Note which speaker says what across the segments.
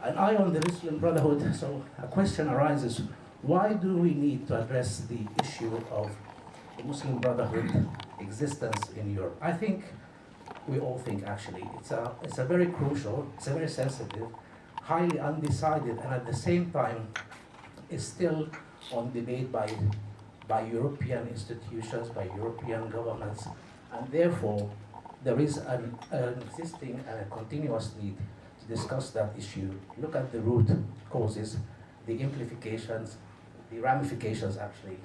Speaker 1: An eye on the Muslim Brotherhood, so a question arises, why do we need to address the issue of the Muslim Brotherhood existence in Europe? I think, we all think actually, it's a very crucial, it's a very sensitive, highly undecided, and at the same time, is still on debate by European institutions, by European governments, and therefore, there is an existing and a continuous need to discuss that issue, look at the root causes, the implications, the ramifications actually,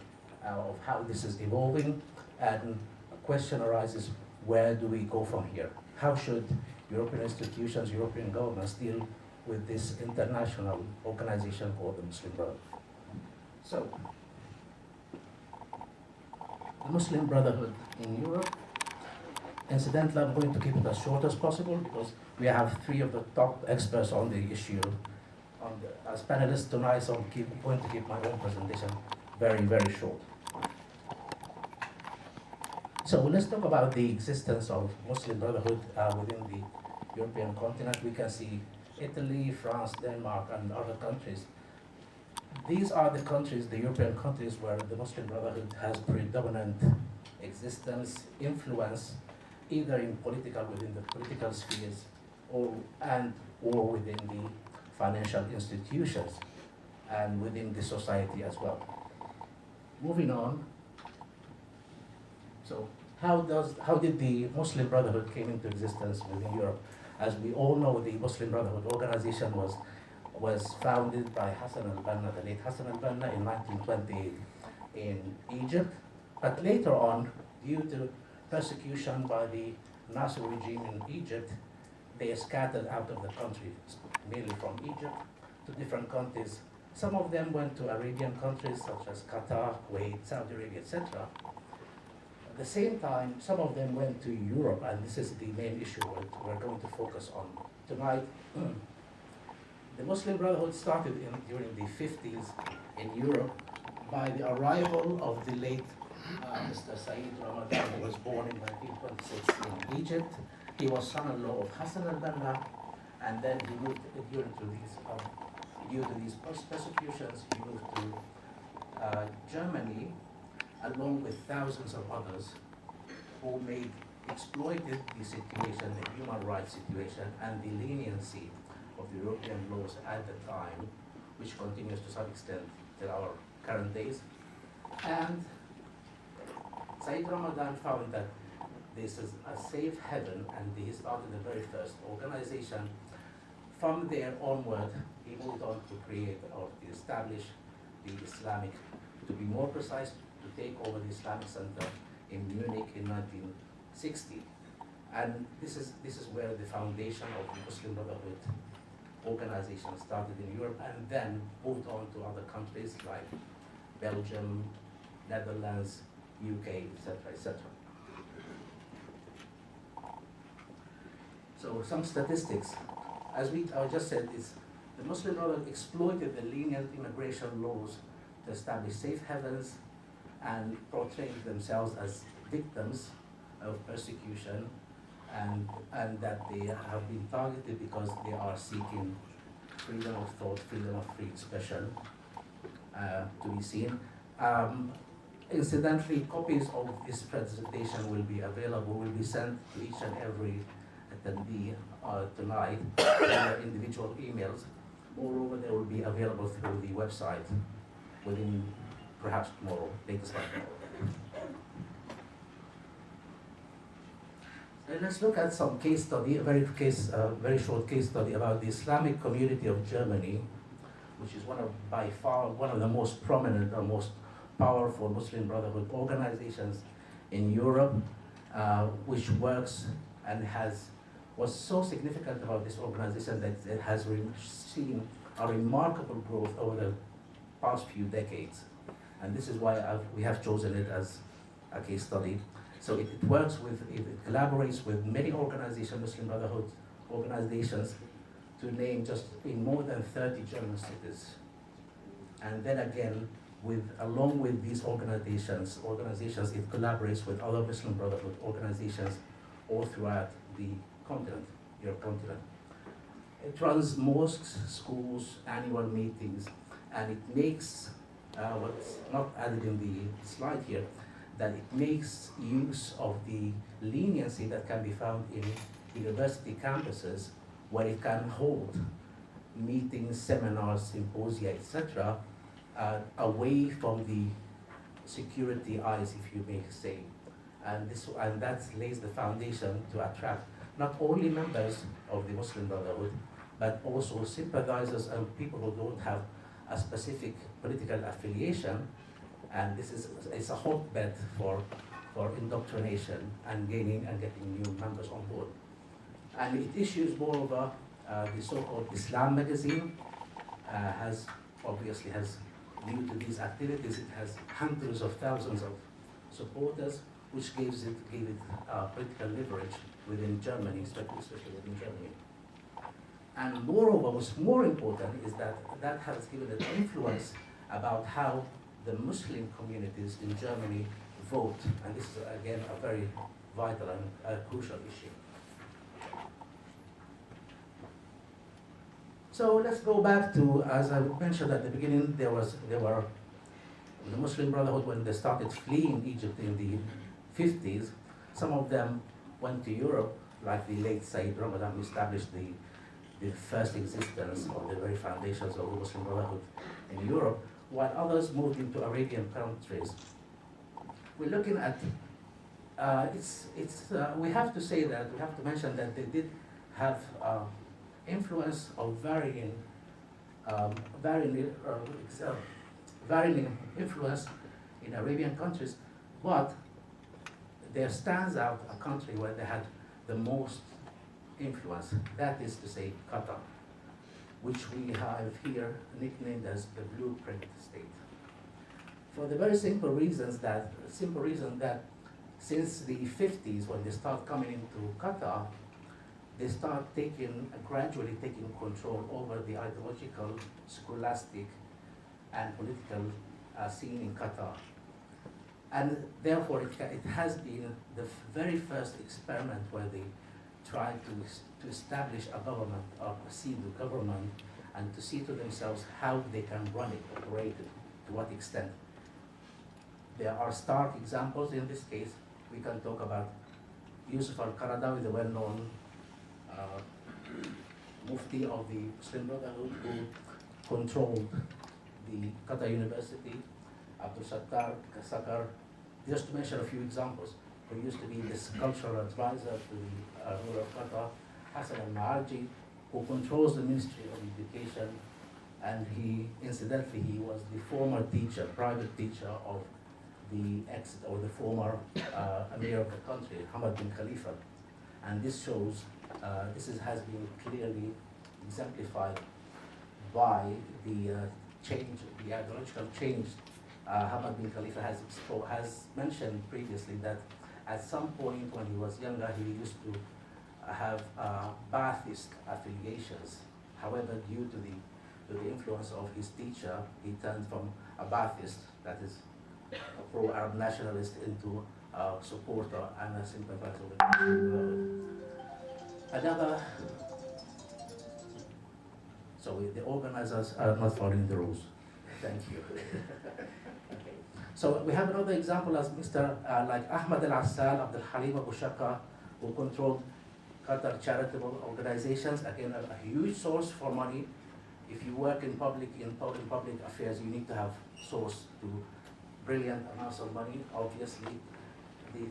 Speaker 1: of how this is evolving, and a question arises, where do we go from here? How should European institutions, European governments deal with this international organization called the Muslim Brotherhood? So, the Muslim Brotherhood in Europe. Incidentally, I'm going to keep it as short as possible because we have three of the top experts on the issue as panelists tonight, so I'm going to keep my own presentation very, very short. So let's talk about the existence of Muslim Brotherhood within the European continent. We can see Italy, France, Denmark, and other countries. These are the countries, the European countries, where the Muslim Brotherhood has predominant existence, influence, either within the political spheres, or within the financial institutions, and within the society as well. Moving on. So, how did the Muslim Brotherhood came into existence within Europe? As we all know, the Muslim Brotherhood organization was founded by Hassan al-Banna, the late Hassan al-Banna, in 1928 in Egypt. But later on, due to persecution by the Nasser regime in Egypt, they scattered out of the country, mainly from Egypt to different countries. Some of them went to Arabian countries such as Qatar, Kuwait, Saudi Arabia, etc. At the same time, some of them went to Europe, and this is the main issue we're going to focus on tonight. The Muslim Brotherhood started during the 50s in Europe by the arrival of the late Mr. Saeed Ramadan, who was born in 1926 in Egypt. He was son-in-law of Hassan al-Banna, and then he moved due to these persecutions, he moved to Germany, along with thousands of others who exploited the situation, the human rights situation, and the leniency of the European laws at the time, which continues to some extent till our current days. And Saeed Ramadan found that this is a safe haven, and he started the very first organization. From there onward, he moved on to create or to establish the Islamic, to be more precise, to take over the Islamic Center in Munich in 1960. And this is where the foundation of the Muslim Brotherhood organization started in Europe, and then moved on to other countries like Belgium, Netherlands, UK, etc., etc. So some statistics. As I just said, is the Muslim Brotherhood exploited the lenient immigration laws to establish safe havens and portrayed themselves as victims of persecution, and that they have been targeted because they are seeking freedom of thought, freedom of free expression to be seen. Incidentally, copies of this presentation will be available, will be sent to each and every attendee tonight in their individual emails. Moreover, they will be available through the website within perhaps tomorrow, latest by tomorrow. Let's look at some case study, a very short case study about the Islamic community of Germany, which is by far one of the most prominent or most powerful Muslim Brotherhood organizations in Europe, which works and was so significant about this organization that it has seen a remarkable growth over the past few decades. And this is why we have chosen it as a case study. So it collaborates with many organizations, Muslim Brotherhood organizations, to name just in more than 30 German cities. And then again, along with these organizations, it collaborates with other Muslim Brotherhood organizations all throughout the continent, Europe continent. It runs mosques, schools, annual meetings, and it makes what's not added in the slide here, that it makes use of the leniency that can be found in university campuses, where it can hold meetings, seminars, symposia, etc., away from the security eyes, if you may say. And that lays the foundation to attract not only members of the Muslim Brotherhood, but also sympathizers and people who don't have a specific political affiliation. And this is it's a hotbed for indoctrination and gaining and getting new members on board. And it issues, moreover, the so-called Islam magazine obviously has, due to these activities, it has hundreds of thousands of supporters, which gave it political leverage within Germany, especially within Germany. And moreover, what's more important is that has given an influence about how the Muslim communities in Germany vote, and this is again a very vital and crucial issue. So let's go back to, as I mentioned at the beginning, there were the Muslim Brotherhood, when they started fleeing Egypt in the 50s, some of them went to Europe, like the late Sayyid Ramadan, who established the first existence of the very foundations of the Muslim Brotherhood in Europe, while others moved into Arabian countries. We're looking at, we have to say that, we have to mention that they did have influence of varying influence in Arabian countries, but there stands out a country where they had the most influence, that is to say Qatar, which we have here nicknamed as the blueprint state. For the very simple reason that since the 50s, when they start coming into Qatar, they start gradually taking control over the ideological, scholastic, and political scene in Qatar. And therefore, it has been the very first experiment where they tried to establish a government, or a pseudo government, and to see to themselves how they can run it, operate it, to what extent. There are stark examples in this case. We can talk about Yusuf al-Qaradawi, the well-known Mufti of the Muslim Brotherhood, who controlled the Qatar University, Abdul Sattar Sakar, just to mention a few examples, who used to be this cultural advisor to the ruler of Qatar, Hassan al-Ma'arji, who controls the Ministry of Education, and incidentally, he was the former teacher, private teacher of the former Emir of the country, Hamad bin Khalifa. And this shows, has been clearly exemplified by the ideological change. Hamad bin Khalifa has mentioned previously that at some point when he was younger, he used to have Ba'athist affiliations. However, due to the influence of his teacher, he turned from a Ba'athist, that is a pro-Arab nationalist, into a supporter and a sympathizer with the organizers are not following the rules. Thank you. Okay. So we have another example as Mr. Like Ahmad al-Assal, Abdul Halim Abu Shaka, who controlled Qatar charitable organizations. Again, a huge source for money. If you work in public affairs, you need to have source to brilliant amounts of money. Obviously, the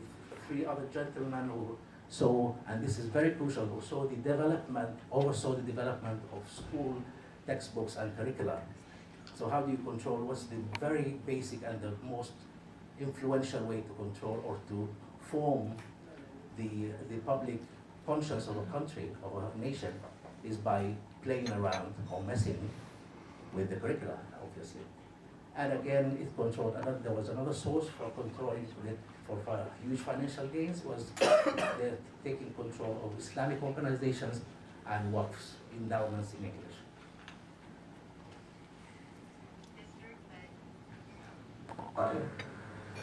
Speaker 1: three other gentlemen who saw, and this is very crucial, who oversaw the development of school textbooks and curricula. So how do you control? What's the very basic and the most influential way to control or to form the public conscience of a country, of a nation, is by playing around or messing with the curricula, obviously. And again, it controlled, there was another source for controlling it for huge financial gains, was they're taking control of Islamic organizations and waqfs, endowments in English.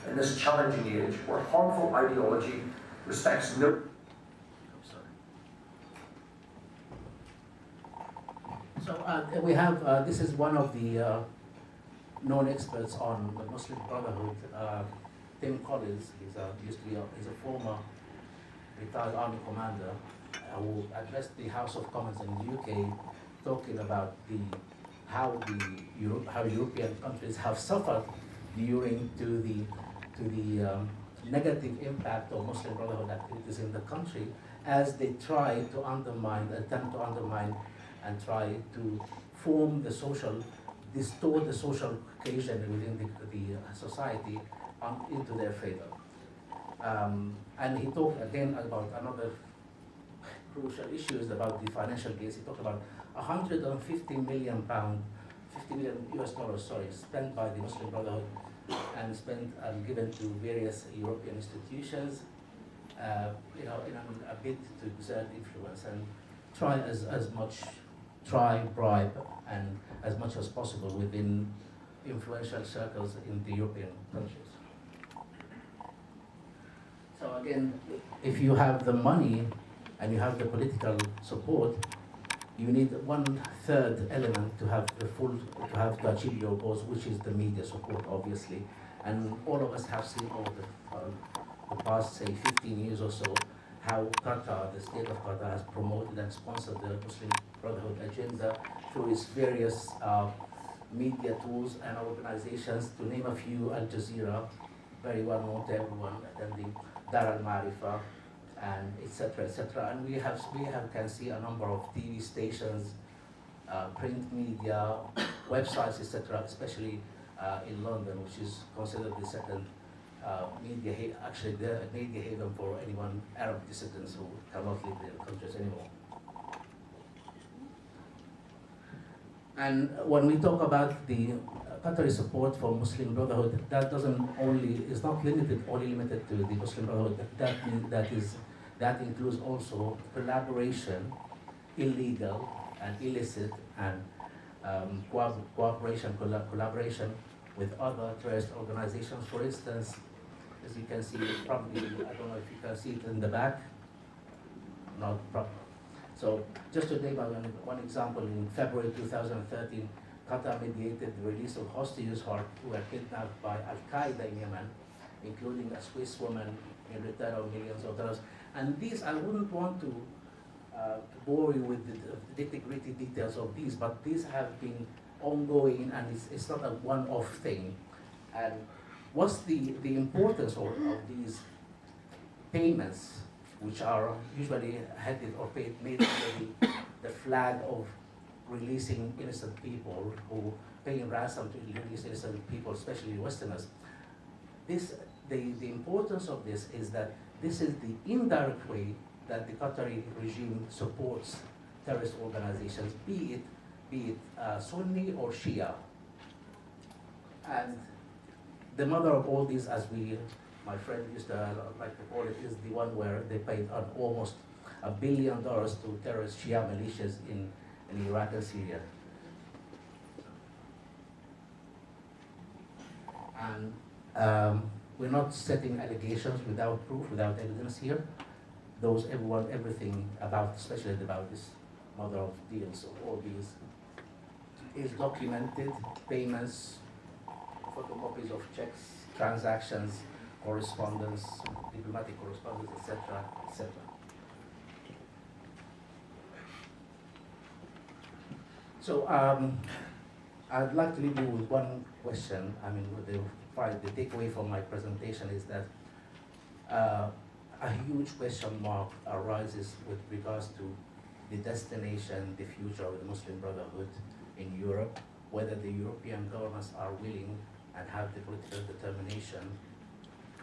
Speaker 2: In this challenging age, where harmful ideology respects no...
Speaker 1: We have, this is one of the known experts on the Muslim Brotherhood, Tim Collins. He's a former retired army commander who addressed the House of Commons in the UK, talking about how European countries have suffered during to the negative impact of Muslim Brotherhood activities in the country as they try to attempt to undermine and try to form distort the social cohesion within the society into their favor. And he talked again about another crucial issue is about the financial gains. He talked about 150 million pound, 50 million US dollars, sorry, spent by the Muslim Brotherhood and spent and given to various European institutions, in a bid to exert influence and bribe and as much as possible within influential circles in the European countries. So again, if you have the money and you have the political support, you need 1/3 element to achieve your goals, which is the media support, obviously. And all of us have seen over the past, say, 15 years or so, how Qatar, the state of Qatar, has promoted and sponsored the Muslim Brotherhood agenda through its various media tools and organizations. To name a few, Al Jazeera, very well known to everyone, attending Dar al-Marifa, and etc., etc. And we can see a number of TV stations, print media, websites, etc., especially in London, which is considered the second media haven for anyone, Arab dissidents who cannot leave their countries anymore. And when we talk about the Qatari support for Muslim Brotherhood, that is not limited to the Muslim Brotherhood. That includes also collaboration, illegal and illicit, and collaboration with other terrorist organizations. For instance, as you can see, probably, I don't know if you can see it in the back, not proper. So just to name one example, in February 2013, Qatar mediated the release of hostages who were kidnapped by Al-Qaeda in Yemen, including a Swiss woman in return of millions of dollars. And these, I wouldn't want to bore you with the nitty-gritty details of these, but these have been ongoing, and it's not a one-off thing. And what's the importance of these payments, which are usually headed or made under the flag of releasing innocent people, who paying ransom to release innocent people, especially Westerners. The importance of this is that this is the indirect way that the Qatari regime supports terrorist organizations, be it Sunni or Shia. And the mother of all these, as my friend used to like to call it, is the one where they paid almost $1 billion to terrorist Shia militias in Iraq and Syria. And we're not setting allegations without proof, without evidence here. Everything about, especially about this mother of deals, of all these, is documented, payments, photocopies of checks, transactions, correspondence, diplomatic correspondence, etc., etc. So I'd like to leave you with one question. I mean, the takeaway from my presentation is that a huge question mark arises with regards to the destination, the future of the Muslim Brotherhood in Europe, whether the European governments are willing and have the political determination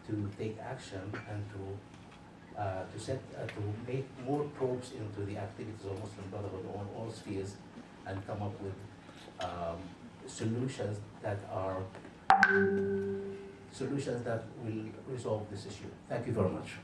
Speaker 1: to take action and to make more probes into the activities of Muslim Brotherhood on all spheres, and come up with solutions that will resolve this issue. Thank you very much.